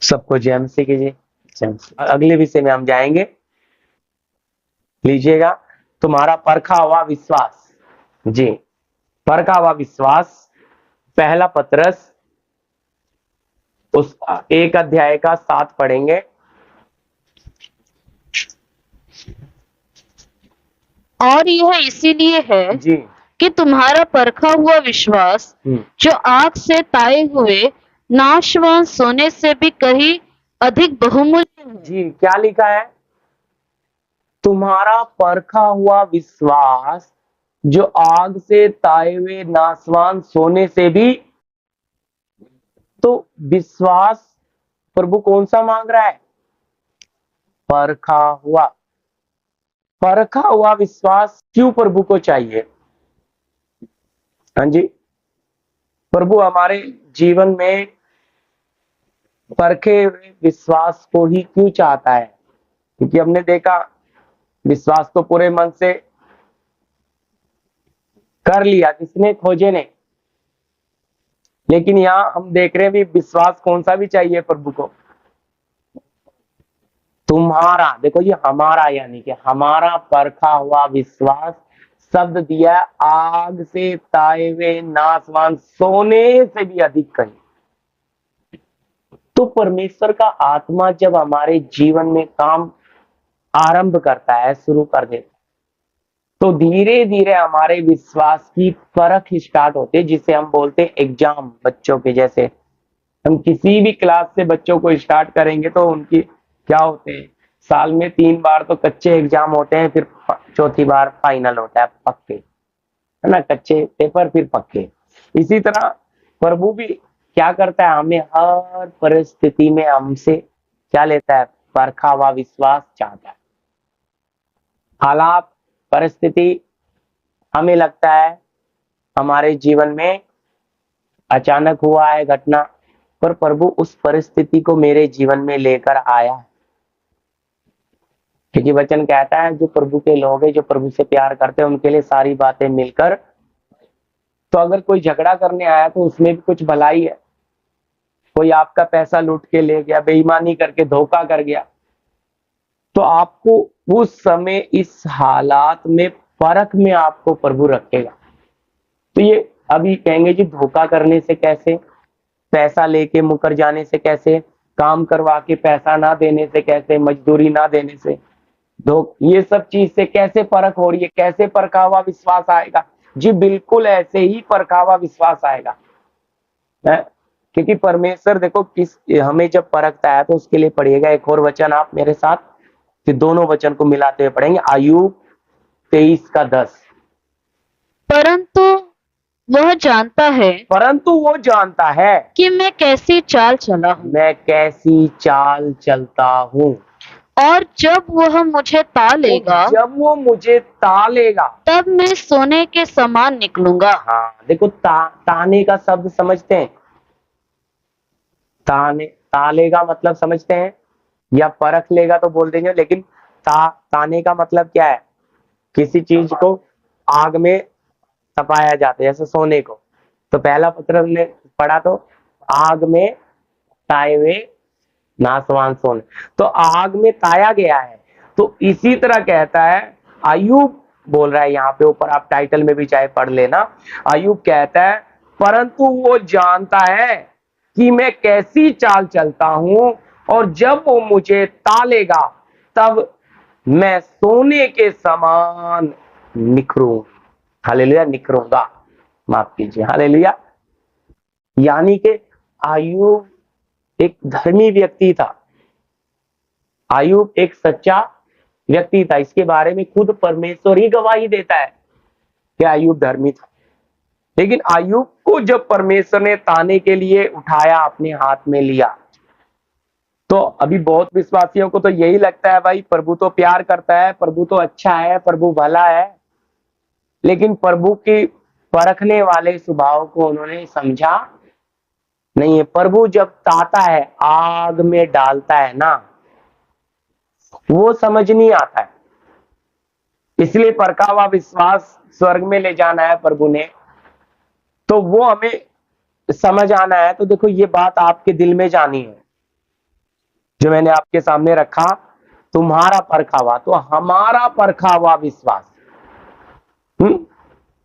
सबको जय मसीह कीजिए। जय मसीह। अगले विषय में हम जाएंगे, लीजिएगा, तुम्हारा परखा हुआ विश्वास। जी, परखा हुआ विश्वास, पहला पतरस उस 1 अध्याय का 7 पढ़ेंगे। और यह इसीलिए है जी। कि तुम्हारा परखा हुआ विश्वास, जो आग से ताए हुए नाशवान सोने से भी कहीं अधिक बहुमूल्य है। जी, क्या लिखा है? तुम्हारा परखा हुआ विश्वास, जो आग से ताए हुए नासवान सोने से भी। तो विश्वास प्रभु कौन सा मांग रहा है? परखा हुआ। परखा हुआ विश्वास क्यों प्रभु को चाहिए? हाँ जी, प्रभु हमारे जीवन में परखे हुए विश्वास को ही क्यों चाहता है? क्योंकि हमने देखा, विश्वास तो पूरे मन से कर लिया किसने? खोजे ने। लेकिन यहाँ हम देख रहे हैं भी विश्वास कौन सा भी चाहिए प्रभु को। तुम्हारा, देखो ये हमारा, यानी कि हमारा परखा हुआ विश्वास, शब्द दिया आग से ताए हुए नासवान सोने से भी अधिक कहीं। तो परमेश्वर का आत्मा जब हमारे जीवन में काम आरंभ करता है, शुरू कर देता है, तो धीरे धीरे हमारे विश्वास की परख स्टार्ट होती है, जिसे हम बोलते हैं एग्जाम। बच्चों के जैसे हम किसी भी क्लास से बच्चों को स्टार्ट करेंगे तो उनकी क्या होते हैं, साल में 3 बार तो कच्चे एग्जाम होते हैं, फिर चौथी बार फाइनल होता है, पक्के, है ना? कच्चे पेपर फिर पक्के। इसी तरह प्रभु भी क्या करता है, हमें हर परिस्थिति में हमसे क्या लेता है? परखा हुआ विश्वास चाहता है। हालात, परिस्थिति, हमें लगता है हमारे जीवन में अचानक हुआ है घटना, पर प्रभु उस परिस्थिति को मेरे जीवन में लेकर आया है। क्योंकि वचन कहता है, जो प्रभु के लोग हैं, जो प्रभु से प्यार करते हैं, उनके लिए सारी बातें मिलकर। तो अगर कोई झगड़ा करने आया तो उसमें भी कुछ भलाई है। कोई आपका पैसा लूट के ले गया, बेईमानी करके धोखा कर गया, तो आपको उस समय इस हालात में, परख में आपको प्रभु रखेगा। तो ये अभी कहेंगे जी, धोखा करने से कैसे, पैसा लेके मुकर जाने से कैसे, काम करवा के पैसा ना देने से कैसे, मजदूरी ना देने से, ये सब चीज से कैसे परख हो रही है, कैसे परखा हुआ विश्वास आएगा? जी बिल्कुल ऐसे ही परखा हुआ विश्वास आएगा है? क्योंकि परमेश्वर देखो किस, हमें जब परखता है तो उसके लिए पढ़िएगा एक और वचन, आप मेरे साथ, फिर दोनों वचन को मिलाते हुए पढ़ेंगे। आयुब 23:10। परंतु वह जानता है परंतु वो जानता है कि मैं कैसी चाल चला हूँ, मैं कैसी चाल चलता हूँ, और जब वह मुझे तालेगा, जब वो मुझे तालेगा, तब मैं सोने के समान निकलूंगा। हाँ देखो, ताने का शब्द समझते हैं? तालेगा मतलब समझते हैं? या परख लेगा तो बोल देंगे, लेकिन ताने का मतलब क्या है? किसी चीज को आग में तपाया जाता है, जैसे सोने को। तो पहला पत्र हमने पढ़ा, तो आग में ताए हुए नासवान सोने, तो आग में ताया गया है। तो इसी तरह कहता है, अय्यूब बोल रहा है यहाँ पे, ऊपर आप टाइटल में भी चाहे पढ़ लेना। अय्यूब कहता है, परंतु वो जानता है कि मैं कैसी चाल चलता हूं, और जब वो मुझे तालेगा तब मैं सोने के समान निखरूं। हालेलुया, निखरूंगा, माफ कीजिए, हालेलुया। यानी कि अय्यूब एक धर्मी व्यक्ति था, अय्यूब एक सच्चा व्यक्ति था। इसके बारे में खुद परमेश्वर ही गवाही देता है कि अय्यूब धर्मी था। लेकिन अय्यूब को जब परमेश्वर ने ताने के लिए उठाया, अपने हाथ में लिया, तो अभी बहुत विश्वासियों को तो यही लगता है, भाई प्रभु तो प्यार करता है, प्रभु तो अच्छा है, प्रभु भला है। लेकिन प्रभु की परखने वाले स्वभाव को उन्होंने समझा नहीं है। प्रभु जब ताता है, आग में डालता है ना, वो समझ नहीं आता है। इसलिए परखा हुआ विश्वास स्वर्ग में ले जाना है प्रभु ने, तो वो हमें समझ आना है। तो देखो, ये बात आपके दिल में जानी है जो मैंने आपके सामने रखा, तुम्हारा परखा हुआ, तो हमारा परखा हुआ विश्वास।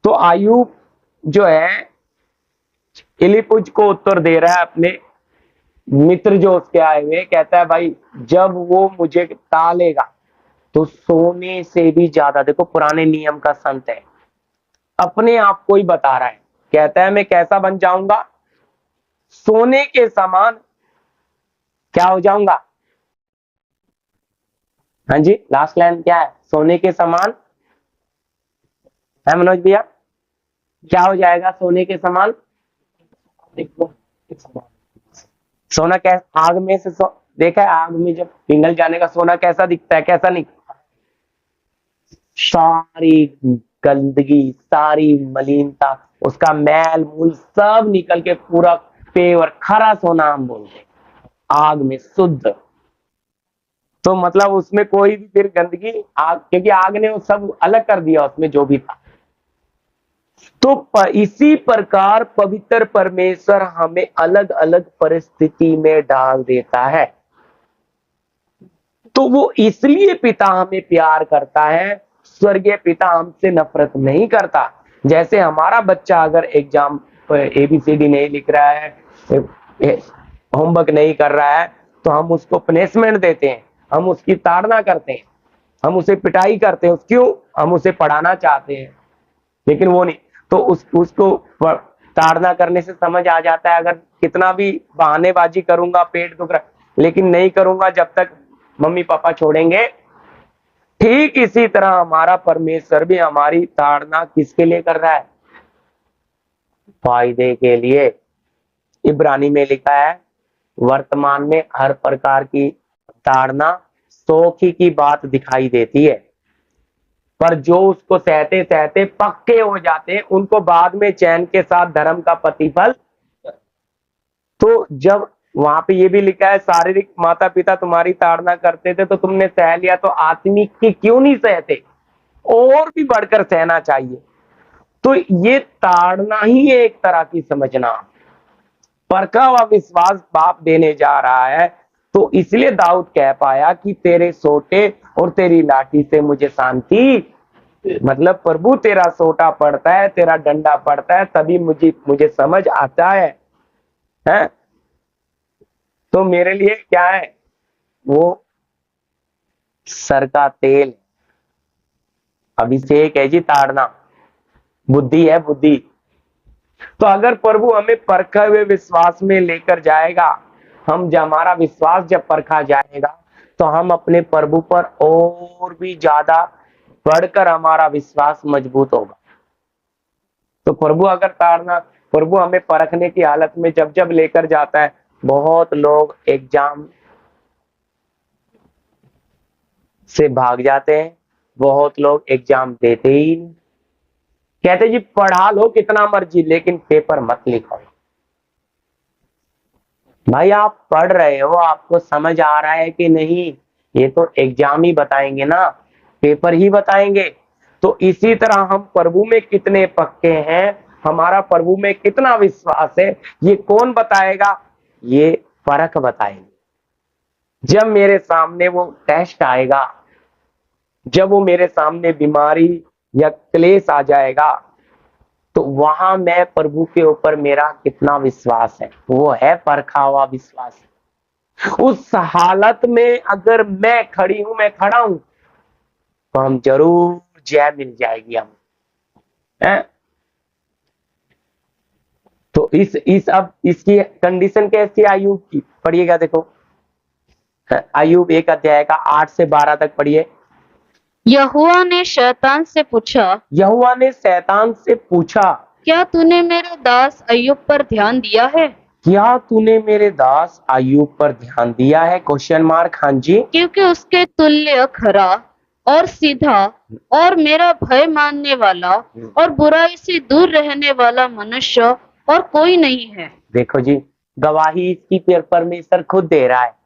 तो अय्यूब जो है इलिपुज को उत्तर दे रहा है, अपने मित्र जो उसके आए हुए, कहता है भाई जब वो मुझे टालेगा तो सोने से भी ज्यादा, देखो पुराने नियम का संत है, अपने आप को ही बता रहा है, कहता है मैं कैसा बन जाऊंगा, सोने के समान क्या हो जाऊंगा। हाँ जी, लास्ट लाइन क्या है, सोने के समान है मनोज भैया, क्या हो जाएगा सोने के समान। सोना कैसा, आग में से देखा है, आग में जब पिघल जाने का सोना कैसा दिखता है, कैसा नहीं, सारी गंदगी, सारी मलिनता, उसका मैल मूल सब निकल के पूरा पेवर खरा सोना हम बोलते हैं, आग में शुद्ध। तो मतलब उसमें कोई भी फिर गंदगी, आग, क्योंकि आग ने वो सब अलग कर दिया उसमें जो भी था। तो इसी प्रकार पवित्र परमेश्वर हमें अलग अलग परिस्थिति में डाल देता है। तो वो इसलिए पिता हमें प्यार करता है, स्वर्गीय पिता हमसे नफरत नहीं करता। जैसे हमारा बच्चा अगर एग्जाम एबीसीडी नहीं लिख रहा है, होमवर्क नहीं कर रहा है, तो हम उसको पनिशमेंट देते हैं, हम उसकी ताड़ना करते हैं, हम उसे पिटाई करते हैं, क्यों, हम उसे पढ़ाना चाहते हैं, लेकिन वो नहीं। तो उसको ताड़ना करने से समझ आ जाता है, अगर कितना भी बहानेबाजी करूंगा, पेट दुख रहा, लेकिन नहीं करूंगा जब तक मम्मी पापा छोड़ेंगे। ठीक इसी तरह हमारा परमेश्वर भी हमारी ताड़ना किसके लिए कर रहा है, फायदे के लिए। इब्रानी में लिखा है, वर्तमान में हर प्रकार की ताड़ना सौखी की बात दिखाई देती है, पर जो उसको सहते सहते पक्के हो जाते हैं उनको बाद में चैन के साथ धर्म का प्रतिफल। तो जब वहां पे ये भी लिखा है, शारीरिक माता पिता तुम्हारी ताड़ना करते थे तो तुमने सह लिया, तो आत्मिक की क्यों नहीं सहते, और भी बढ़कर सहना चाहिए। तो ये ताड़ना ही एक तरह की समझना, परखा हुआ विश्वास बाप देने जा रहा है। तो इसलिए दाऊद कह पाया कि तेरे सोटे और तेरी लाठी से मुझे शांति, मतलब प्रभु तेरा सोटा पड़ता है, तेरा डंडा पड़ता है, तभी मुझे समझ आता है? तो मेरे लिए क्या है, वो सर का तेल, अभिषेक है जी, ताड़ना बुद्धि है, बुद्धि। तो अगर प्रभु हमें परखे हुए विश्वास में लेकर जाएगा, हम जब हमारा विश्वास जब परखा जाएगा, तो हम अपने प्रभु पर और भी ज्यादा बढ़कर हमारा विश्वास मजबूत होगा। तो प्रभु अगर ताड़ना, प्रभु हमें परखने की हालत में जब जब लेकर जाता है, बहुत लोग एग्जाम से भाग जाते हैं, बहुत लोग एग्जाम देते ही नहीं, कहते जी पढ़ा लो कितना मर्जी लेकिन पेपर मत लिखो। भाई आप पढ़ रहे हो, आपको समझ आ रहा है कि नहीं, ये तो एग्जाम ही बताएंगे ना, पेपर ही बताएंगे। तो इसी तरह हम प्रभु में कितने पक्के हैं, हमारा प्रभु में कितना विश्वास है, ये कौन बताएगा, ये परख बताएगी। जब मेरे सामने वो टेस्ट आएगा, जब वो मेरे सामने बीमारी या क्लेश आ जाएगा, तो वहां मैं प्रभु के ऊपर मेरा कितना विश्वास है, वो है परखा हुआ विश्वास। उस हालत में अगर मैं खड़ी हूं, मैं खड़ा हूं, तो हम जरूर जय मिल जाएगी हम है? तो अब इसकी कंडीशन कैसी है अय्यूब की, पढ़िएगा, देखो अय्यूब 1 अध्याय का 8 से 12 तक पढ़िए। यहोवा ने शैतान से पूछा, यहोवा ने शैतान से पूछा, क्या तूने मेरे दास अय्यूब पर ध्यान दिया है? क्या तूने मेरे दास अय्यूब पर ध्यान दिया है, क्वेश्चन मार्क। हाँ जी, क्योंकि उसके तुल्य खरा और सीधा और मेरा भय मानने वाला और बुराई से दूर रहने वाला मनुष्य और कोई नहीं है। देखो जी, गवाही इसकी परमेश्वर खुद दे रहा है।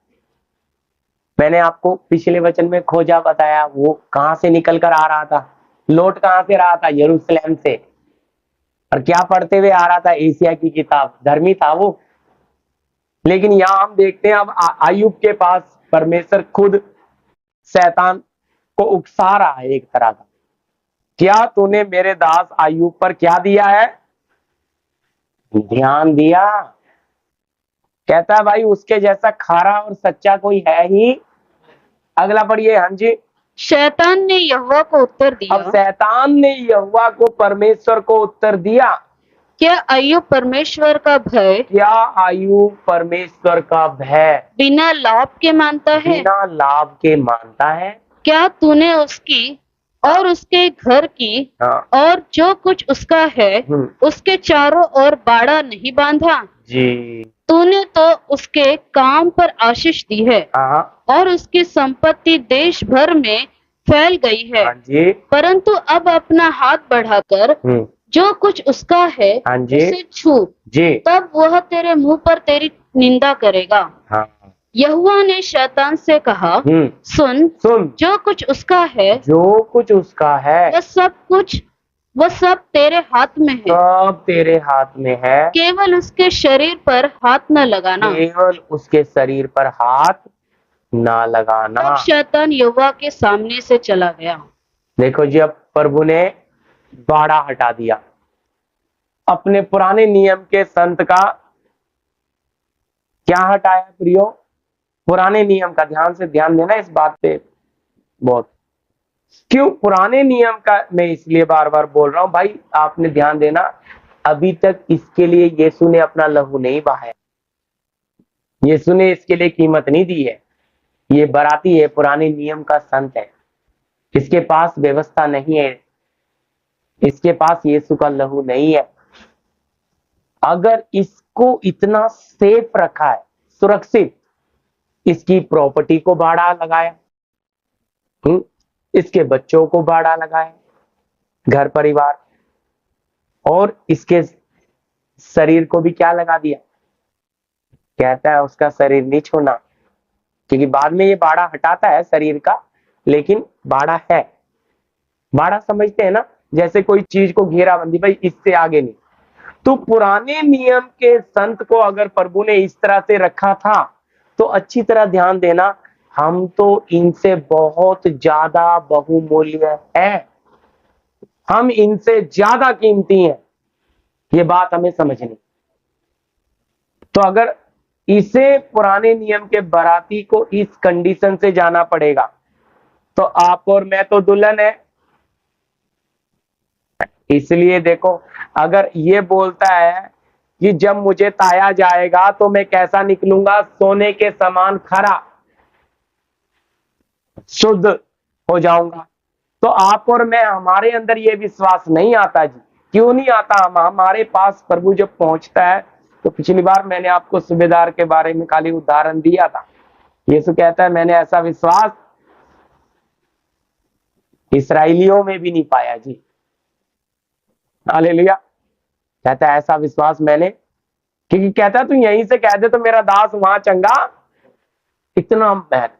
मैंने आपको पिछले वचन में खोजा बताया, वो कहां से निकल कर आ रहा था, लौट कहां से रहा था, यरूशलेम से, और क्या पढ़ते हुए आ रहा था, एशिया की किताब, धर्मी था वो। लेकिन यहां हम देखते हैं अब अय्यूब के पास परमेश्वर खुद शैतान को उकसा रहा है एक तरह का, क्या तूने मेरे दास अय्यूब पर क्या दिया है? ध्यान दिया। कहता है भाई उसके जैसा खारा और सच्चा कोई है ही। अगला पढ़िए। हाँ जी। शैतान ने यहोवा को उत्तर अब दिया, शैतान ने यहोवा को, परमेश्वर को उत्तर दिया, क्या अय्यूब परमेश्वर का भय क्या अय्यूब परमेश्वर का भय बिना लाभ के मानता है? बिना लाभ के मानता है? क्या तूने उसकी और उसके घर की हाँ और जो कुछ उसका है उसके चारों ओर बाड़ा नहीं बांधा? जी। तूने तो उसके काम पर आशीष दी है हाँ और उसकी संपत्ति देश भर में फैल गई है, हाँ जी। परंतु अब अपना हाथ बढ़ाकर जो कुछ उसका है हाँ जी उसे छू, जी। तब वह तेरे मुंह पर तेरी निंदा करेगा। हाँ यहोवा ने शैतान से कहा, सुन, जो कुछ उसका है, जो कुछ उसका है, वह सब तेरे हाथ में है, सब तेरे हाथ में है, केवल उसके शरीर पर हाथ न लगाना। केवल उसके शरीर पर हाथ ना लगाना। तब शैतान यहोवा के सामने से चला गया। देखो जी, अब प्रभु ने बाड़ा हटा दिया। अपने पुराने नियम के संत का क्या हटाया प्रियो? पुराने नियम का। ध्यान देना इस बात पे बहुत। क्यों पुराने नियम का मैं इसलिए बार बार बोल रहा हूं भाई, आपने ध्यान देना, अभी तक इसके लिए यीशु ने अपना लहू नहीं बहाया, यीशु ने इसके लिए कीमत नहीं दी है। ये बराती है, पुराने नियम का संत है, इसके पास व्यवस्था नहीं है, इसके पास यीशु का लहू नहीं है। अगर इसको इतना सेफ रखा है, सुरक्षित, इसकी प्रॉपर्टी को बाड़ा लगाया, इसके बच्चों को बाड़ा लगाया, घर परिवार, और इसके शरीर को भी क्या लगा दिया? कहता है उसका शरीर नहीं छूना, क्योंकि बाद में ये बाड़ा हटाता है शरीर का, लेकिन बाड़ा है। बाड़ा समझते हैं ना, जैसे कोई चीज को घेराबंदी, भाई इससे आगे नहीं। तो पुराने नियम के संत को अगर प्रभु ने इस तरह से रखा था, तो अच्छी तरह ध्यान देना, हम तो इनसे बहुत ज्यादा बहुमूल्य है, हम इनसे ज्यादा कीमती हैं। ये बात हमें समझनी। तो अगर इसे पुराने नियम के बराती को इस कंडीशन से जाना पड़ेगा, तो आप और मैं तो दुल्हन है। इसलिए देखो, अगर ये बोलता है कि जब मुझे ताया जाएगा तो मैं कैसा निकलूंगा? सोने के समान खरा, शुद्ध हो जाऊंगा। तो आप और मैं, हमारे अंदर ये विश्वास नहीं आता जी। क्यों नहीं आता? हमारे पास प्रभु जब पहुंचता है, तो पिछली बार मैंने आपको सूबेदार के बारे में खाली उदाहरण दिया था। यीशु कहता है मैंने ऐसा विश्वास इस्राएलियों में भी नहीं पाया जी। हालेलुया। कहता है ऐसा विश्वास मैंने, क्योंकि कहता है तू यहीं से कह दे तो मेरा दास वहां चंगा। इतना महत्व।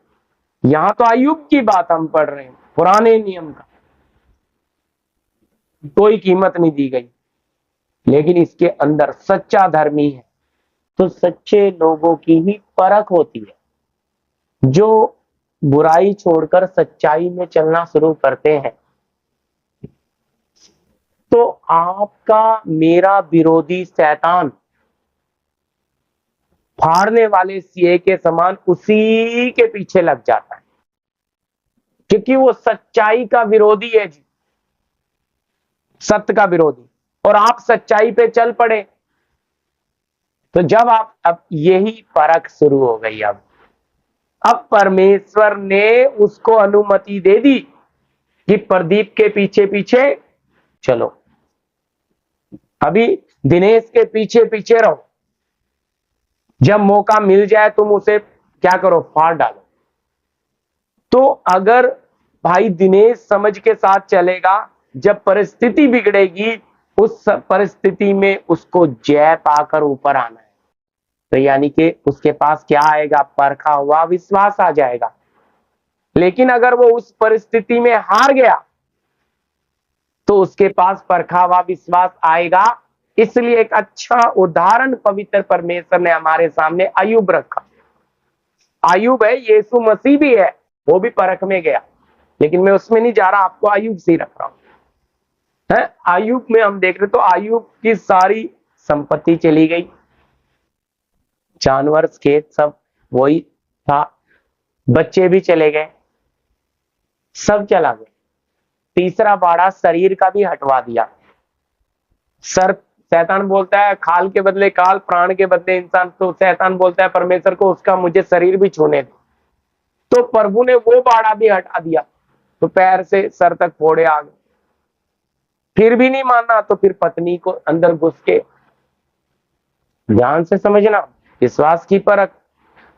यहां तो अय्यूब की बात हम पढ़ रहे हैं, पुराने नियम का कोई कीमत नहीं दी गई, लेकिन इसके अंदर सच्चा धर्मी है। तो सच्चे लोगों की ही परख होती है, जो बुराई छोड़कर सच्चाई में चलना शुरू करते हैं। तो आपका मेरा विरोधी शैतान फाड़ने वाले सिए के समान उसी के पीछे लग जाता है, क्योंकि वो सच्चाई का विरोधी है जी, सत्य का विरोधी। और आप सच्चाई पे चल पड़े, तो जब आप, अब यही परख शुरू हो गई। अब परमेश्वर ने उसको अनुमति दे दी कि प्रदीप के पीछे पीछे चलो, अभी दिनेश के पीछे पीछे रहो, जब मौका मिल जाए तुम उसे क्या करो? फाड़ डालो। तो अगर भाई दिनेश समझ के साथ चलेगा, जब परिस्थिति बिगड़ेगी, उस परिस्थिति में उसको जय पाकर ऊपर आना है। तो यानी कि उसके पास क्या आएगा? परखा हुआ विश्वास आ जाएगा। लेकिन अगर वो उस परिस्थिति में हार गया, तो उसके पास परखा हुआ विश्वास आएगा। इसलिए एक अच्छा उदाहरण पवित्र परमेश्वर ने हमारे सामने अय्यूब रखा। आयुब है, यीशु मसीह भी है, वो भी परख में गया, लेकिन मैं उसमें नहीं जा रहा, आपको आयुब से ही रख रहा हूं। है आयुब में हम देख रहे तो आयुब की सारी संपत्ति चली गई, जानवर खेत सब वही था, बच्चे भी चले गए, सब चला गया। तीसरा बाड़ा शरीर का भी हटवा दिया। सर शैतान बोलता है खाल के बदले काल, प्राण के बदले इंसान, तो शैतान बोलता है परमेश्वर को उसका मुझे शरीर भी छूने दे, तो प्रभु ने वो बाड़ा भी हटा दिया, तो पैर से सर तक फोड़े आ गए। फिर भी नहीं माना तो फिर पत्नी को अंदर घुस के, ध्यान से समझना, विश्वास की परख,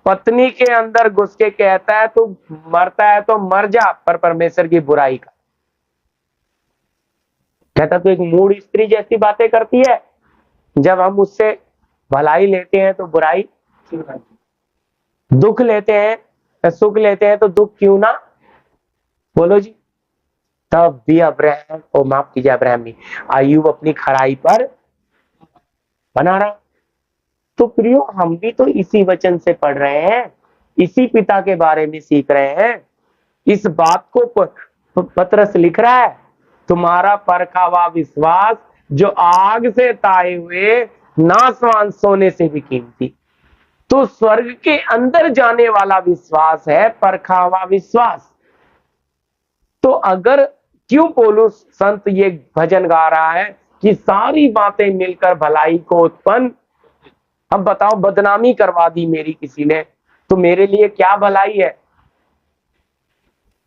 पत्नी के अंदर घुस के कहता है तू मरता है तो मर जा, पर परमेश्वर की बुराई का कहता तू एक मूढ़ स्त्री जैसी बातें करती है। जब हम उससे भलाई लेते हैं तो बुराई, दुख लेते हैं सुख लेते हैं तो दुख क्यों ना, बोलो जी। तब भी अब्राहम, ओ माफ कीजिए अब्राहम नहीं, आयुब अपनी खराई पर बना रहा। तो प्रियो हम भी तो इसी वचन से पढ़ रहे हैं, इसी पिता के बारे में सीख रहे हैं, इस बात को पतरस लिख रहा है, तुम्हारा परखा हुआ विश्वास जो आग से ताए हुए नासवान सोने से भी कीमती, तो स्वर्ग के अंदर जाने वाला विश्वास है परखा हुआ विश्वास। तो अगर क्यों पौलुस संत ये भजन गा रहा है कि सारी बातें मिलकर भलाई को उत्पन्न, अब बताओ बदनामी करवा दी मेरी किसी ने, तो मेरे लिए क्या भलाई है,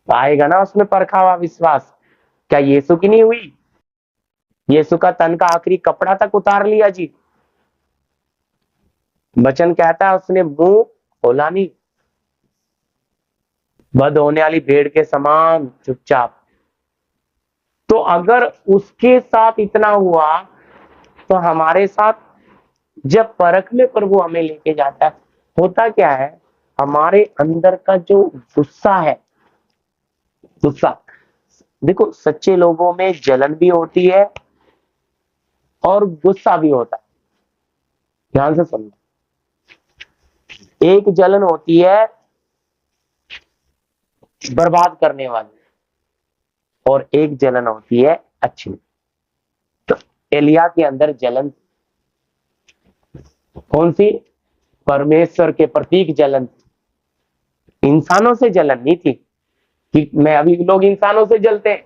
आएगा ना उसमें परखा हुआ विश्वास। क्या यीशु की नहीं हुई, यीशु का तन का आखिरी कपड़ा तक उतार लिया जी, वचन कहता है उसने मुंह खोला नहीं, बद होने वाली भेड़ के समान चुपचाप। तो अगर उसके साथ इतना हुआ तो हमारे साथ जब परख में प्रभु हमें लेके जाता है, होता क्या है, हमारे अंदर का जो गुस्सा है, गुस्सा देखो सच्चे लोगों में जलन भी होती है और गुस्सा भी होता है, ध्यान से समझो। एक जलन होती है बर्बाद करने वाली और एक जलन होती है अच्छी। तो एलिया के अंदर जलन कौन सी, परमेश्वर के प्रतीक जलन, इंसानों से जलन नहीं थी कि मैं, अभी लोग इंसानों से जलते हैं,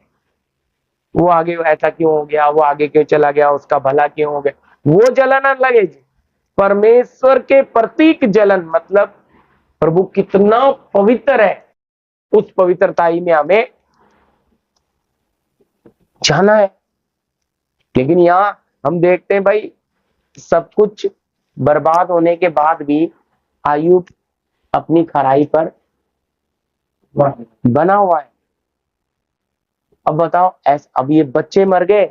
वो आगे ऐसा क्यों हो गया, वो आगे क्यों चला गया, उसका भला क्यों हो गया, वो जलन लगे जी। परमेश्वर के प्रतीक जलन मतलब प्रभु कितना पवित्र है, उस पवित्रताई में हमें जाना है। लेकिन यहाँ हम देखते हैं भाई सब कुछ बर्बाद होने के बाद भी आयुब अपनी खराई पर बना हुआ है। अब बताओ अब ये बच्चे मर गए,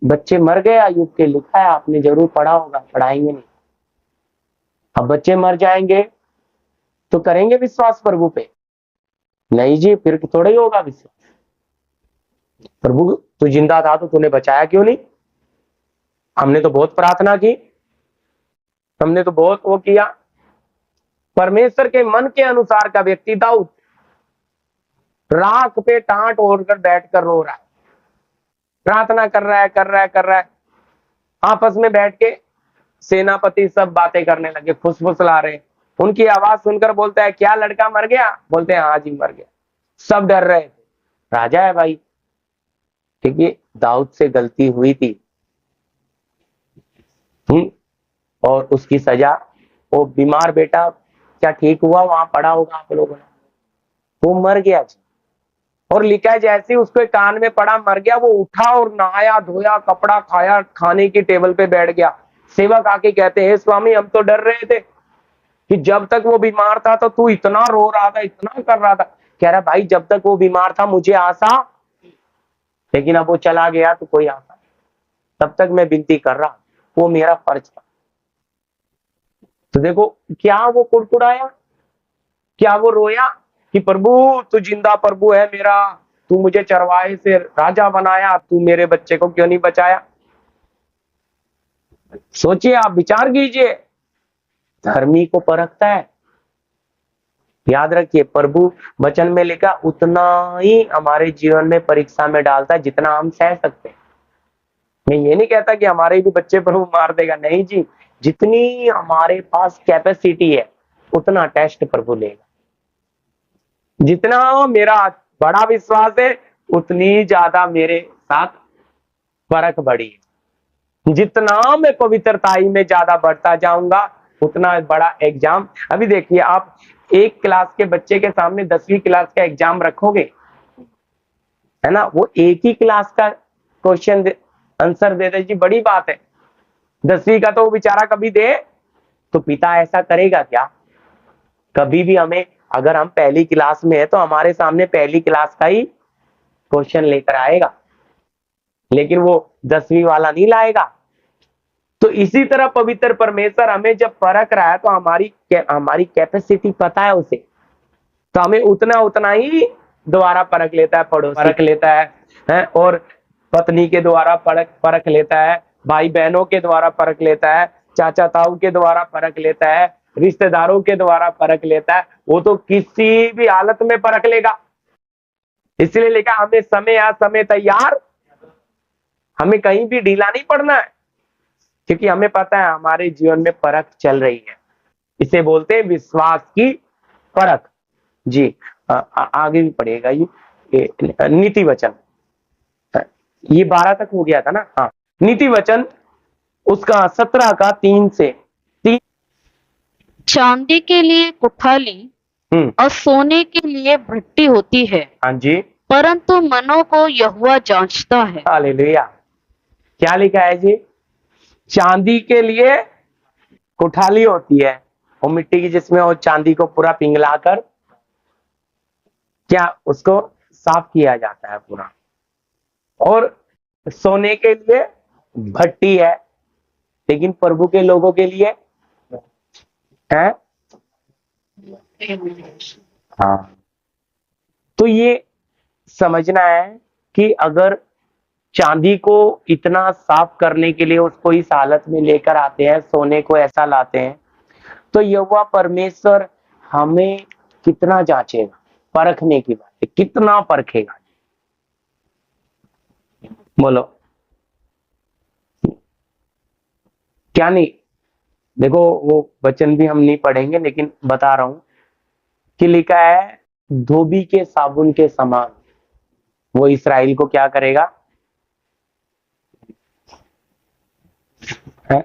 बच्चे मर गए आयुब के, लिखा है आपने जरूर पढ़ा होगा, पढ़ाएंगे नहीं। अब बच्चे मर जाएंगे तो करेंगे विश्वास प्रभु पे, नहीं जी फिर थोड़ा ही होगा विश्वास। प्रभु तू जिंदा था तो तूने बचाया क्यों नहीं, हमने तो बहुत प्रार्थना की, हमने तो बहुत वो किया। परमेश्वर के मन के अनुसार का व्यक्ति दाऊद राख पे टांट ओढ़कर बैठकर रो रहा है, प्रार्थना कर रहा है, आपस में बैठ के सेनापति सब बातें करने लगे, फुसफुसला रहे, उनकी आवाज सुनकर बोलता है क्या लड़का मर गया, बोलते हैं हाँ जी मर गया। सब डर रहे थे, राजा है भाई, क्योंकि दाऊद से गलती हुई थी। और उसकी सजा, वो बीमार बेटा क्या ठीक हुआ, वहां पड़ा होगा आप लोगों ने, वो मर गया जी। और लिखा है जैसे उसके कान में पड़ा मर गया, वो उठा और नहाया धोया, कपड़ा खाया, खाने की टेबल पे बैठ गया। सेवक आके कहते हैं स्वामी हम तो डर रहे थे कि जब तक वो बीमार था तो तू इतना रो रहा था, इतना कर रहा था। कह रहा भाई जब तक वो बीमार था मुझे आशा, लेकिन अब वो चला गया तो कोई आशा, तब तक मैं विनती कर रहा, वो मेरा फर्ज था। तो देखो क्या वो कुड़कुड़ाया, क्या वो रोया कि प्रभु तू जिंदा प्रभु है मेरा, तू मुझे चरवाहे से राजा बनाया, तू मेरे बच्चे को क्यों नहीं बचाया। सोचिए, आप विचार कीजिए, धर्मी को परखता है, याद रखिए, प्रभु वचन में लिखा उतना ही हमारे जीवन में परीक्षा में डालता है जितना हम सह सकते हैं। मैं ये नहीं कहता कि हमारे भी बच्चे प्रभु मार देगा, नहीं जी, जितनी हमारे पास कैपेसिटी है उतना टेस्ट प्रभु लेगा। जितना मेरा बड़ा विश्वास है उतनी ज्यादा मेरे साथ फर्क बढ़ी है। जितना मैं पवित्रताई में ज्यादा बढ़ता जाऊंगा उतना बड़ा एग्जाम। अभी देखिए, आप एक क्लास के बच्चे के सामने 10वीं क्लास का एग्जाम रखोगे, है ना, वो एक ही क्लास का क्वेश्चन आंसर दे दे जी, बड़ी बात है। 10वीं का तो वो बेचारा कभी दे, तो पिता ऐसा करेगा क्या? कभी भी हमें, अगर हम पहली क्लास में है तो हमारे सामने पहली क्लास का ही क्वेश्चन लेकर आएगा, लेकिन वो 10वीं वाला नहीं लाएगा। तो इसी तरह पवित्र परमेश्वर हमें जब परख रहा है तो हमारी कैपेसिटी पता है उसे, तो हमें उतना उतना ही दोबारा परख लेता है, पड़ोसी परख लेता है, और पत्नी के द्वारा परख लेता है, भाई बहनों के द्वारा परख लेता है, चाचा ताऊ के द्वारा परख लेता है, रिश्तेदारों के द्वारा परख लेता है। वो तो किसी भी हालत में परख लेगा। इसलिए लिखा हमें समय या समय तैयार, हमें कहीं भी ढीला नहीं पड़ना है, क्योंकि हमें पता है हमारे जीवन में परख चल रही है। इसे बोलते हैं विश्वास की परख जी। आगे भी पढ़ेगा ये नीति वचन, ये 12 तक हो गया था ना। हाँ, नीति वचन उसका 17 का 3 से 3। चांदी के लिए कुठाली और सोने के लिए भट्टी होती है, हाँ जी, परंतु मनों को यहोवा जांचता है। हालेलुया। क्या लिखा है जी? चांदी के लिए कुठाली होती है, वो मिट्टी की, जिसमें वो चांदी को पूरा पिघलाकर क्या उसको साफ किया जाता है पूरा। और सोने के लिए भट्टी है, लेकिन प्रभु के लोगों के लिए है। हाँ, तो ये समझना है कि अगर चांदी को इतना साफ करने के लिए उसको इस हालत में लेकर आते हैं, सोने को ऐसा लाते हैं, तो यहोवा परमेश्वर हमें कितना जांचेगा। परखने की बात है, कितना परखेगा, बोलो क्या नहीं। देखो, वो वचन भी हम नहीं पढ़ेंगे, लेकिन बता रहा हूं कि लिखा है धोबी के साबुन के समान वो इस्राएल को क्या करेगा, है?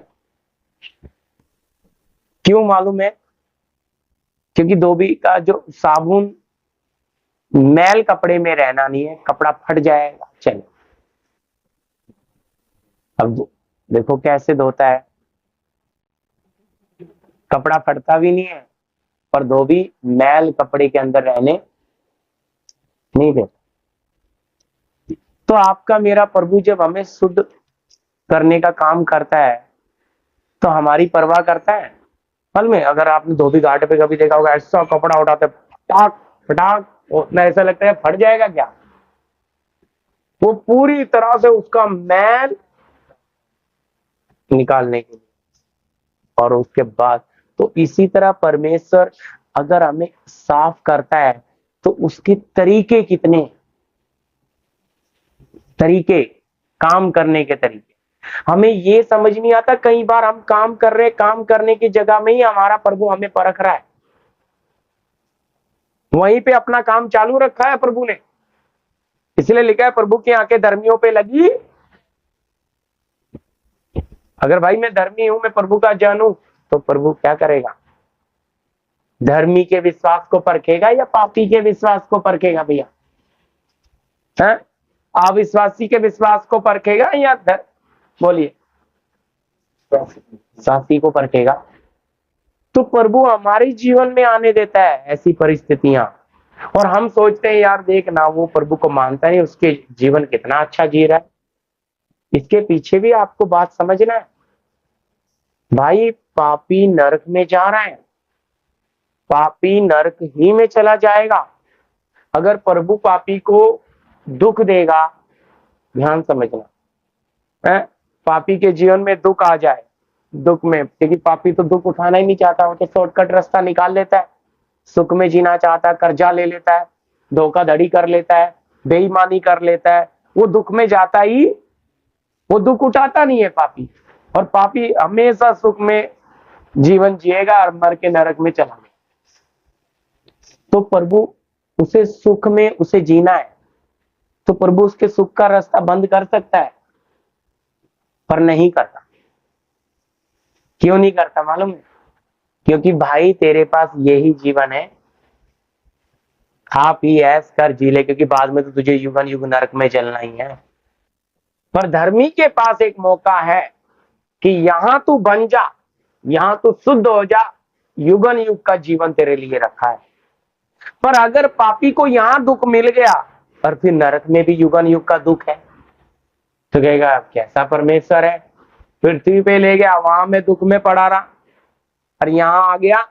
क्यों मालूम है? क्योंकि धोबी का जो साबुन मैल कपड़े में रहना नहीं है, कपड़ा फट जाएगा, चलो। अब देखो कैसे धोता है, कपड़ा फटता भी नहीं है, पर धोबी मैल कपड़े के अंदर रहने नहीं देता। तो आपका मेरा प्रभु जब हमें शुद्ध करने का काम करता है तो हमारी परवाह करता है। फल में अगर आपने धोबी घाट पे कभी देखा होगा, ऐसा कपड़ा उठाते फटाक फटाक, उतना ऐसा लगता है फट जाएगा क्या। वो पूरी तरह से उसका मैल निकालने के लिए, और उसके बाद तो इसी तरह परमेश्वर अगर हमें साफ करता है तो उसके तरीके कितने, तरीके, काम करने के तरीके हमें ये समझ नहीं आता। कई बार हम काम कर रहे, काम करने की जगह में ही हमारा प्रभु हमें परख रहा है, वहीं पे अपना काम चालू रखा है प्रभु ने। इसलिए लिखा है प्रभु की आंखें धर्मियों पे लगी। अगर भाई मैं धर्मी हूं, मैं प्रभु का जन हूं, तो प्रभु क्या करेगा? धर्मी के विश्वास को परखेगा या पापी के विश्वास को परखेगा भैया? है, अविश्वासी के विश्वास को परखेगा या बोलिए विश्वासी को परखेगा। तो प्रभु हमारे जीवन में आने देता है ऐसी परिस्थितियां, और हम सोचते हैं यार देख ना, वो प्रभु को मानता नहीं, उसके जीवन कितना अच्छा जी रहा है। इसके पीछे भी आपको बात समझना है। भाई पापी नरक में जा रहा है, पापी नरक ही में चला जाएगा। अगर प्रभु पापी को दुख देगा, ध्यान समझना है, पापी के जीवन में दुख आ जाए, दुख में, क्योंकि पापी तो दुख उठाना ही नहीं चाहता, वो तो शॉर्टकट रास्ता निकाल लेता है। सुख में जीना चाहता है, कर्जा ले लेता है, धोखाधड़ी कर लेता है, बेईमानी कर लेता है, वो दुख में जाता ही, वो दुख उठाता नहीं है पापी। और पापी हमेशा सुख में जीवन जिएगा और मर के नरक में चला गया। तो प्रभु उसे सुख में उसे जीना है, तो प्रभु उसके सुख का रास्ता बंद कर सकता है, पर नहीं करता। क्यों नहीं करता मालूम है? क्योंकि भाई तेरे पास यही जीवन है, खा पी ऐश कर जी ले, क्योंकि बाद में तो तुझे युगन युग नरक में जलना ही है। पर धर्मी के पास एक मौका है कि यहां तू बन जा, यहां तू शुद्ध हो जा, युगन युग का जीवन तेरे लिए रखा है। पर अगर पापी को यहां दुख मिल गया और फिर नरक में भी युगन युग का दुख है, तो कहेगा कैसा परमेश्वर है, पृथ्वी पे ले गया वहां में दुख में पड़ा रहा और यहां आ गया।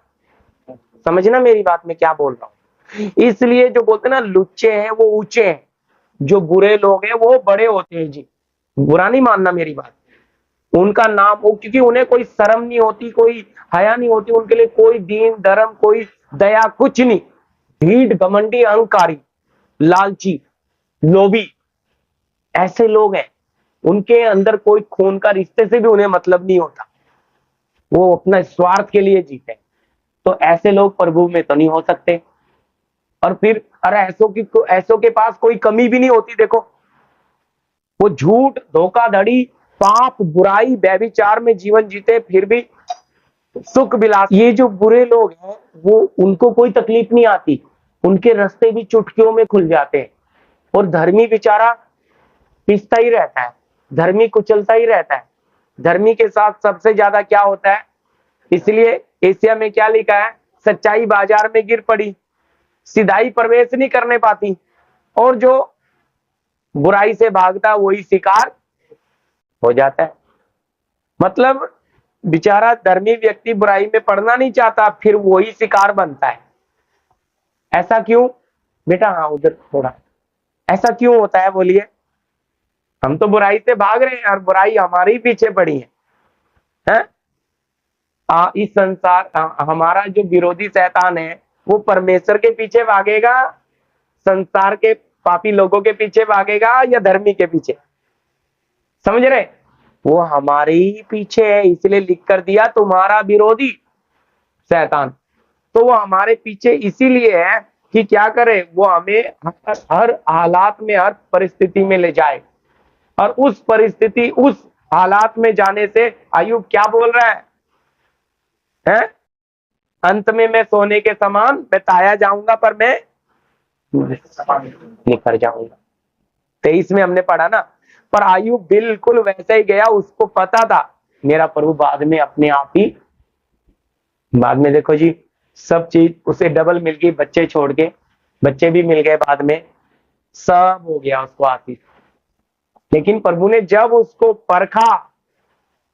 समझना मेरी बात में क्या बोल रहा हूं। इसलिए जो बोलते ना लुच्चे हैं वो ऊंचे हैं, जो बुरे लोग हैं वो बड़े होते हैं जी। बुरा नहीं मानना मेरी बात, उनका नाम वो, क्योंकि उन्हें कोई शर्म नहीं होती, कोई हया नहीं होती, उनके लिए कोई दीन धर्म कोई दया कुछ नहीं। ढीठ घमंडी अहंकारी लालची लोभी ऐसे लोग हैं, उनके अंदर कोई खून का रिश्ते से भी उन्हें मतलब नहीं होता, वो अपना स्वार्थ के लिए जीते। तो ऐसे लोग प्रभु में तो नहीं हो सकते। और फिर अरे ऐसों के पास कोई कमी भी नहीं होती। देखो वो झूठ धोखाधड़ी पाप बुराई व्यभिचार में जीवन जीते फिर भी सुख विलास। ये जो बुरे लोग हैं वो उनको कोई तकलीफ नहीं आती, उनके रास्ते भी चुटकियों में खुल जाते हैं। और धर्मी बेचारा पिसता ही रहता है, धर्मी कुचलता ही रहता है। धर्मी के साथ सबसे ज्यादा क्या होता है, इसलिए एशिया में क्या लिखा है, सच्चाई बाजार में गिर पड़ी, सिधाई प्रवेश नहीं करने पाती, और जो बुराई से भागता वही शिकार हो जाता है। मतलब बेचारा धर्मी व्यक्ति बुराई में पड़ना नहीं चाहता, फिर वही शिकार बनता है। ऐसा क्यों बेटा? हाँ उधर थोड़ा, ऐसा क्यों होता है बोलिए? हम तो बुराई से भाग रहे हैं और बुराई हमारे ही पीछे पड़ी है? इस संसार हमारा जो विरोधी शैतान है वो परमेश्वर के पीछे भागेगा, संसार के पापी लोगों के पीछे भागेगा, या धर्मी के पीछे? समझ रहे? वो हमारे ही पीछे है, इसलिए लिख कर दिया तुम्हारा विरोधी शैतान। तो वो हमारे पीछे इसीलिए है कि क्या करे, वो हमें हर हालात में हर परिस्थिति में ले जाए। और उस परिस्थिति उस हालात में जाने से अय्यूब क्या बोल रहा है? अंत में मैं सोने के समान बताया जाऊंगा, पर मैं निखर जाऊंगा। 23 में हमने पढ़ा ना, पर अय्यूब बिल्कुल वैसे ही गया, उसको पता था मेरा प्रभु बाद में अपने आप ही, बाद में देखो जी सब चीज उसे डबल मिल गई, बच्चे छोड़ के, बच्चे भी मिल गए बाद में, सब हो गया उसको आशीष। लेकिन प्रभु ने जब उसको परखा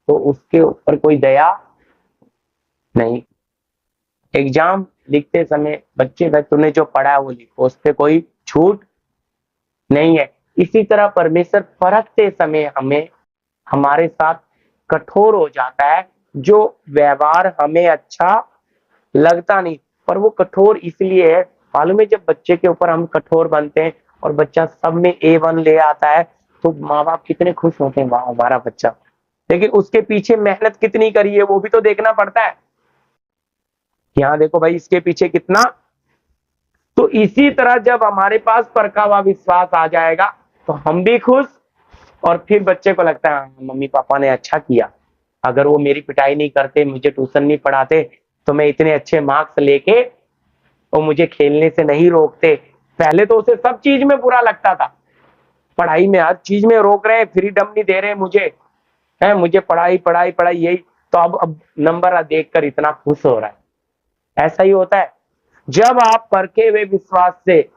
तो उसके ऊपर कोई दया नहीं। एग्जाम लिखते समय बच्चे तूने जो पढ़ा है वो लिखो, उस पर कोई छूट नहीं है। इसी तरह परमेश्वर परखते समय हमें हमारे साथ कठोर हो जाता है, जो व्यवहार हमें अच्छा लगता नहीं, पर वो कठोर इसलिए है मालूम है, जब बच्चे के ऊपर हम कठोर बनते हैं और बच्चा सब में A1 ले आता है तो माँ बाप कितने खुश होते हैं, वाह हमारा बच्चा। लेकिन उसके पीछे मेहनत कितनी करी है वो भी तो देखना पड़ता है। यहाँ देखो भाई इसके पीछे कितना। तो इसी तरह जब हमारे पास परखा हुआ विश्वास आ जाएगा तो हम भी खुश, और फिर बच्चे को लगता है मम्मी पापा ने अच्छा किया, अगर वो मेरी पिटाई नहीं करते, मुझे ट्यूशन नहीं पढ़ाते, तो मैं इतने अच्छे मार्क्स लेके वो मुझे खेलने से नहीं रोकते। पहले तो उसे सब चीज में बुरा लगता था, पढ़ाई में हर चीज में रोक रहे हैं, फ्रीडम नहीं दे रहे मुझे, है मुझे पढ़ाई पढ़ाई पढ़ाई यही। तो अब नंबर देखकर इतना खुश हो रहा है। ऐसा ही होता है जब आप परखे हुए विश्वास से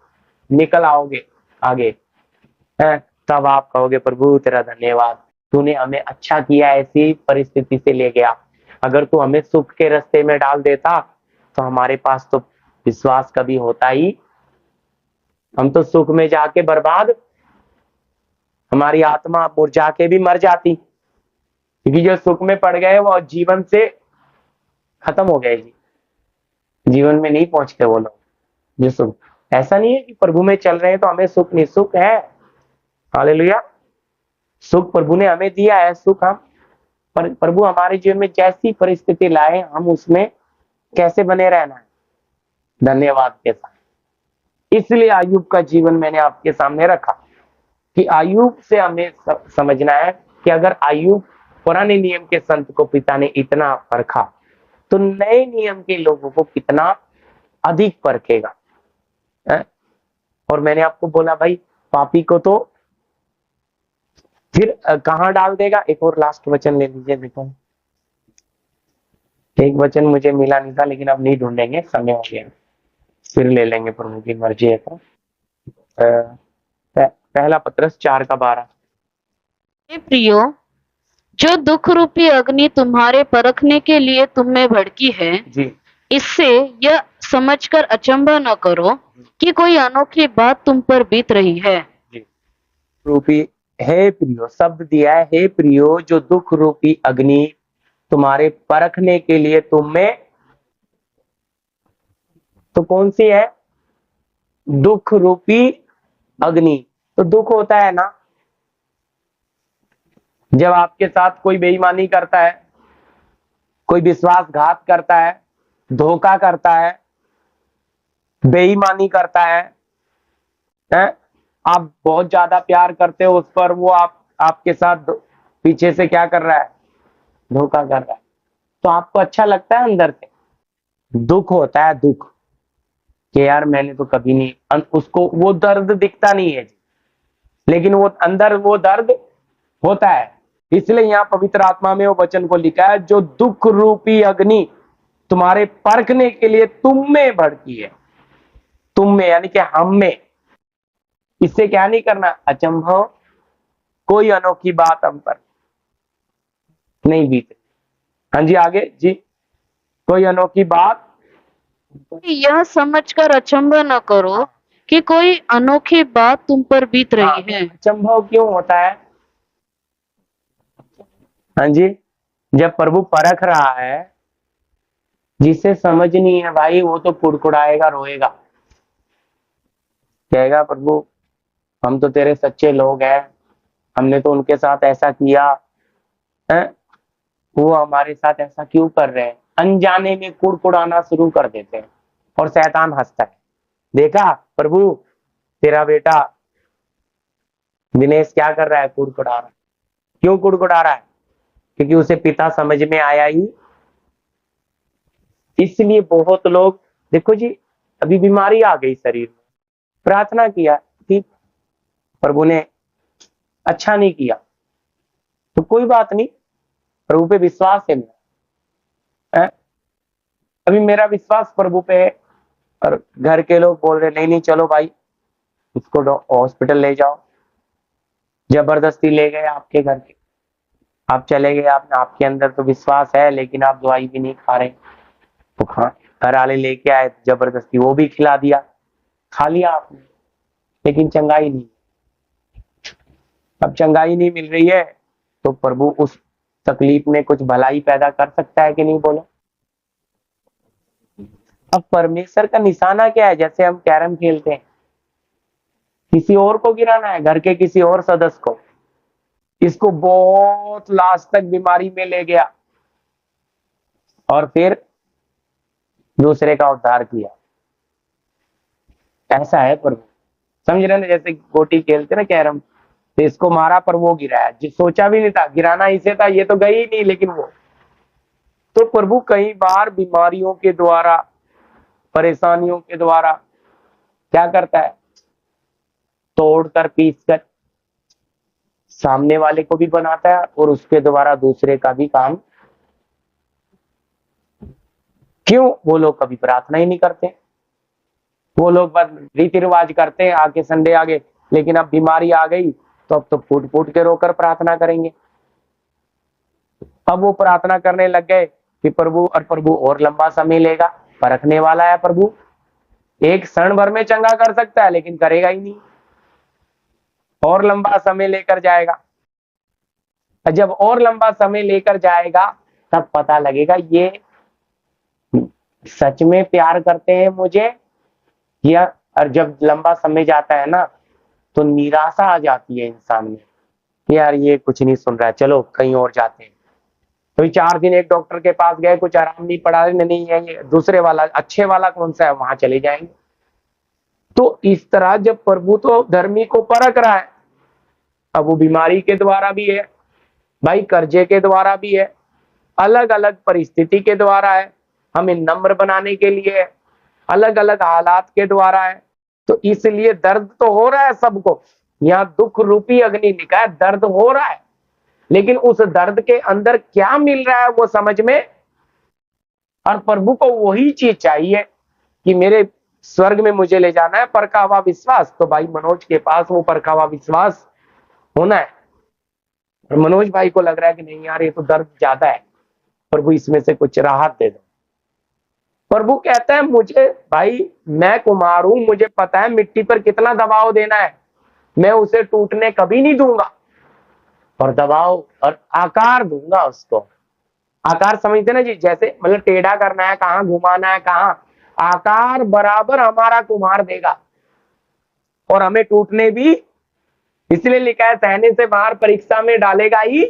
निकल आओगे आगे, है तब आप कहोगे प्रभु तेरा धन्यवाद, तूने हमें अच्छा किया, ऐसी परिस्थिति से ले गया। अगर तू हमें सुख के रास्ते में डाल देता तो हमारे पास तो विश्वास कभी होता ही, हम तो सुख में जाके बर्बाद, हमारी आत्मा मुरझा के भी मर जाती, क्योंकि जो सुख में पड़ गए वो जीवन से खत्म हो गए जी। जीवन में नहीं पहुंचते वो लोग जो सुख। ऐसा नहीं है कि प्रभु में चल रहे हैं तो हमें सुख नहीं, सुख है, हालेलुया। सुख प्रभु ने हमें दिया है, सुख हम प्रभु हमारे जीवन में जैसी परिस्थिति लाए हम उसमें कैसे बने रहना है, धन्यवाद के साथ। इसलिए आयुब का जीवन मैंने आपके सामने रखा कि आयुब से हमें समझना है कि अगर आयुब पुराने नियम के संत को पिता ने इतना परखा तो नए नियम के लोगों को कितना अधिक परखेगा है? और मैंने आपको बोला भाई पापी को तो फिर कहां डाल देगा। एक और लास्ट वचन ले लीजिए, देखो एक वचन मुझे मिला नहीं था लेकिन अब नहीं ढूंढेंगे, समय हो गया, फिर ले लेंगे प्रभु की मर्जी है तो। पहला पत्रस 4:12। हे प्रियो, जो दुख रूपी अग्नि तुम्हारे परखने के लिए तुम में भड़की है, जी इससे यह समझकर अचंभा न करो कि कोई अनोखी बात तुम पर बीत रही है। जी रूपी, हे प्रियो शब्द दिया है, हे प्रियो जो दुख रूपी अग्नि तुम्हारे परखने के लिए तुम में, तो कौन सी है? दुख रूपी अग्नि। तो दुख होता है ना जब आपके साथ कोई बेईमानी करता है, कोई विश्वासघात करता है, धोखा करता है, बेईमानी करता है? आप बहुत ज्यादा प्यार करते हो उस पर, वो आपके साथ पीछे से क्या कर रहा है? धोखा कर रहा है। तो आपको अच्छा लगता है अंदर से? दुख होता है, दुख कि यार मैंने तो कभी नहीं, उसको वो दर्द दिखता नहीं है लेकिन वो अंदर वो दर्द होता है। इसलिए यहाँ पवित्र आत्मा में वो वचन को लिखा है, जो दुख रूपी अग्नि तुम्हारे परखने के लिए तुम में भड़की है। तुम में यानी कि हम में। इससे क्या नहीं करना? अचंभव, कोई अनोखी बात हम पर नहीं बीते। हाँ जी आगे जी, कोई अनोखी बात, यह समझकर अचंभा न करो कि कोई अनोखी बात तुम पर बीत रही है। अचंभव क्यों होता है? हाँ जी, जब प्रभु परख रहा है, जिसे समझ नहीं है भाई वो तो कुड़कुड़ाएगा, रोएगा, कहेगा प्रभु हम तो तेरे सच्चे लोग हैं, हमने तो उनके साथ ऐसा किया है, वो हमारे साथ ऐसा क्यों कर रहे हैं? अनजाने में कुड़कुड़ाना शुरू कर देते हैं और शैतान हंसता है, देखा प्रभु तेरा बेटा दिनेश क्या कर रहा है? कुड़कुड़ा रहा है। क्यों कुड़कुड़ा रहा है? क्योंकि उसे पिता समझ में आया ही। इसलिए बहुत लोग, देखो जी अभी बीमारी आ गई शरीर में, प्रार्थना किया ठीक, प्रभु ने अच्छा नहीं किया तो कोई बात नहीं, प्रभु पे विश्वास है मेरा। अभी मेरा विश्वास प्रभु पे है और घर के लोग बोल रहे नहीं नहीं चलो भाई इसको हॉस्पिटल ले जाओ, जबरदस्ती ले गए आपके घर के, आप चले गए, आपके अंदर तो विश्वास है लेकिन आप दवाई भी नहीं खा रहे, तो घर वाले लेके आए जबरदस्ती, वो भी खिला दिया, खा लिया आपने, लेकिन चंगाई नहीं। अब चंगाई नहीं मिल रही है तो प्रभु उस तकलीफ में कुछ भलाई पैदा कर सकता है कि नहीं, बोलो? अब परमेश्वर का निशाना क्या है? जैसे हम कैरम खेलते हैं, किसी और को गिराना है, घर के किसी और सदस्य को, इसको बहुत लास्ट तक बीमारी में ले गया और फिर दूसरे का उद्धार किया। ऐसा है प्रभु, समझ रहे ना? जैसे गोटी खेलते ना कैरम, तो इसको मारा पर वो गिराया, जो सोचा भी नहीं था गिराना इसे था, ये तो गई ही नहीं, लेकिन वो तो प्रभु कई बार बीमारियों के द्वारा, परेशानियों के द्वारा क्या करता है? तोड़कर पीसकर सामने वाले को भी बनाता है और उसके द्वारा दूसरे का भी काम। क्यों? वो लोग कभी प्रार्थना ही नहीं करते, वो लोग बस रीति रिवाज करते हैं, आके संडे आ गए, लेकिन अब बीमारी आ गई तो अब तो फूट फूट के रोकर प्रार्थना करेंगे। अब वो प्रार्थना करने लग गए कि प्रभु और लंबा समय लेगा, परखने वाला है प्रभु, एक क्षण भर में चंगा कर सकता है लेकिन करेगा ही नहीं, और लंबा समय लेकर जाएगा। जब और लंबा समय लेकर जाएगा तब पता लगेगा ये सच में प्यार करते हैं मुझे, या और जब लंबा समय जाता है ना तो निराशा आ जाती है इंसान में, यार ये कुछ नहीं सुन रहा है, चलो कहीं और जाते हैं। तो 4 दिन एक डॉक्टर के पास गए, कुछ आराम नहीं पड़ा, नहीं है ये दूसरे वाला, अच्छे वाला कौन सा है, वहां चले जाएंगे। तो इस तरह जब प्रभु तो धर्मी को परख रहा है, अब वो बीमारी के द्वारा भी है भाई, कर्जे के द्वारा भी है, अलग अलग परिस्थिति के द्वारा है, हमें नम्र बनाने के लिए है, अलग अलग हालात के द्वारा है। तो इसलिए दर्द तो हो रहा है सबको, यहाँ दुख रूपी अग्नि लिखा है, दर्द हो रहा है, लेकिन उस दर्द के अंदर क्या मिल रहा है वो समझ में, और प्रभु को वही चीज चाहिए कि मेरे स्वर्ग में मुझे ले जाना है, परखा हुआ विश्वास। तो भाई मनोज के पास वो परखा हुआ विश्वास होना है, और मनोज भाई को लग रहा है कि नहीं यार ये तो दर्द ज्यादा है, प्रभु इसमें से कुछ राहत दे दो। प्रभु कहता है मुझे भाई, मैं कुम्हार हूं, मुझे पता है मिट्टी पर कितना दबाव देना है, मैं उसे टूटने कभी नहीं दूंगा, और दबाव और आकार दूंगा उसको। आकार समझते ना जी, जैसे मतलब टेढ़ा करना है, कहाँ घुमाना है, कहाँ आकार बराबर हमारा कुम्हार देगा, और हमें टूटने भी, इसलिए लिखा है सहने से बाहर परीक्षा में डालेगा ही,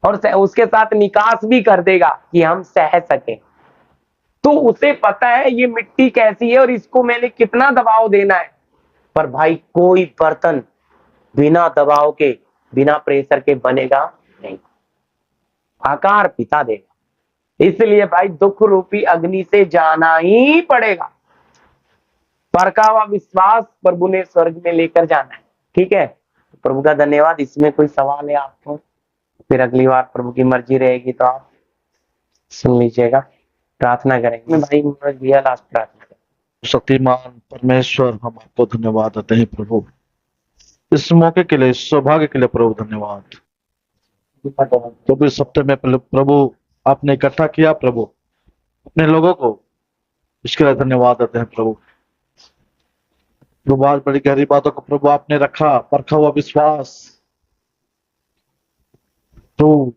और उसके साथ निकास भी कर देगा कि हम सह सके। तो उसे पता है ये मिट्टी कैसी है और इसको मैंने कितना दबाव देना है। पर भाई कोई बर्तन बिना दबाव के, बिना प्रेशर के बनेगा नहीं, आकार पिता देगा। इसलिए भाई दुख रूपी अग्नि से जाना ही पड़ेगा, परखा हुआ विश्वास प्रभु ने स्वर्ग में लेकर जाना है। ठीक है, प्रभु का धन्यवाद। इसमें कोई सवाल है आपको, फिर अगली बार प्रभु की मर्जी रहेगी तो आप सुन लीजिएगा। प्रार्थना करेंगे भाई, मनोज भैया लास्ट प्रार्थना करें। शक्तिमान परमेश्वर, हम आपको धन्यवाद देते हैं प्रभु, इस मौके के लिए, इस सौभाग्य के लिए प्रभु धन्यवाद। प्रभु इस हफ्ते में प्रभु आपने इकट्ठा किया प्रभु अपने लोगों को, इसके लिए धन्यवाद देते हैं प्रभु। प्रभु आज बड़ी गहरी बातों को प्रभु आपने रखा, परखा हुआ विश्वास। प्रभु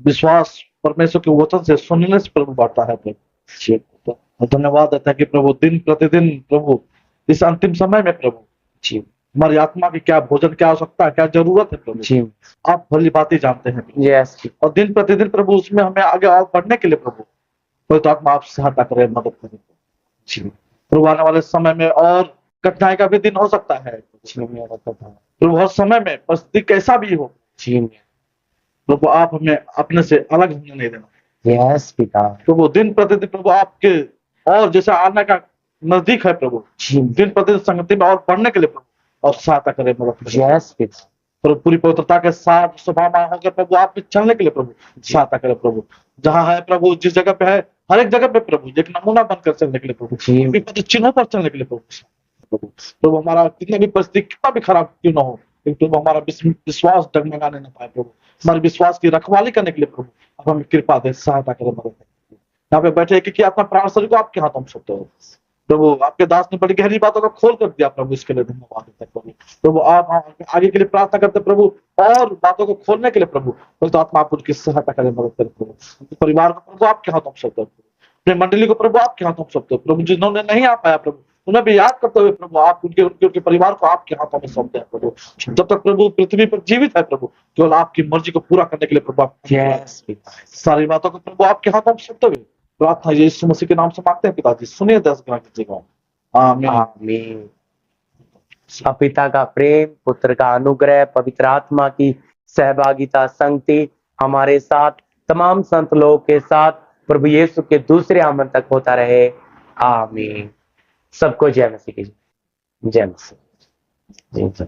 विश्वास परमेश्वर के वचन से सुनने से प्रभु बढ़ता है प्रभु। धन्यवाद देते हैं कि प्रभु दिन प्रतिदिन प्रभु इस अंतिम समय में प्रभु जी हमारी आत्मा की क्या भोजन, क्या आवश्यकता है, क्या जरूरत है प्रभु जी, आप भली बातें जानते हैं यस। और दिन प्रतिदिन प्रभु उसमें हमें आगे और बढ़ने के लिए प्रभु कोई तो आत्मा आप सहायता करे, मदद करे जी। प्रभु आने वाले समय में और कठिनाई का भी दिन हो सकता है प्रभु, हर समय में परिस्थिति कैसा भी हो जी, प्रभु आप हमें अपने से अलग होने नहीं देना यस पिता। प्रभु दिन प्रतिदिन प्रभु आपके और जैसे आने का नजदीक है प्रभु, दिन प्रतिदिन संगति में और बढ़ने के लिए प्रभु और सहायता करे, मदद यस पिता। प्रभु पूरी पवित्रता के साथ स्वभाव होकर प्रभु आप चलने के लिए प्रभु सहायता करे प्रभु। जहाँ है प्रभु, जिस जगह पे है, हर एक जगह पे प्रभु एक नमूना बनकर चलने के लिए प्रभु, चिन्हों पर चलने के लिए प्रभु। प्रभु हमारा कितनी भी परिस्थिति कितना भी खराब क्यों ना हो, प्रभु हमारा विश्वास डगमगाने न पाए प्रभु, हमारे विश्वास की रखवाली करने के लिए प्रभु आप हमें कृपा दे, सहायता करें, मदद करें। यहाँ पे बैठे क्योंकि अपना प्राण शरीर को आपके हाथों में सौंपते हो प्रभु, आपके दास ने बड़ी गहरी बातों को खोल कर दिया प्रभु, इसके लिए धन्यवाद देते हैं प्रभु। प्रभु आप आगे के लिए प्रार्थना करते प्रभु, और बातों को खोलने के लिए प्रभु तो आत्मा आप उनकी सहायता करें, मदद करें प्रभु। परिवार को प्रभु आपके हाथों में सौंपते हो, अपने मंडली को प्रभु आपके हाथों में सौंपते हो प्रभु, जिन्होंने नहीं आ पाया प्रभु उन्हें भी याद करते हुए प्रभु आप उनके परिवार को आपके हाथों में सौंपते हैं प्रभु। जब तक प्रभु पृथ्वी पर जीवित है प्रभु, केवल आपकी मर्जी को पूरा करने के लिए प्रभु आप सारी बातों को प्रभु आपके हाथों में सौंपते हुए प्रार्थना यीशु मसीह के नाम से मांगते हैं पिताजी, सुनिए 10 ग्रह कीजिएगा, आमीन आमीन। पिता का प्रेम, पुत्र का अनुग्रह, पवित्र आत्मा की सहभागिता, संगति हमारे साथ, तमाम संत लोगों के साथ प्रभु यीशु के दूसरे आगमन तक होता रहे, आमीन। सबको जय मसीह की जय मसीह।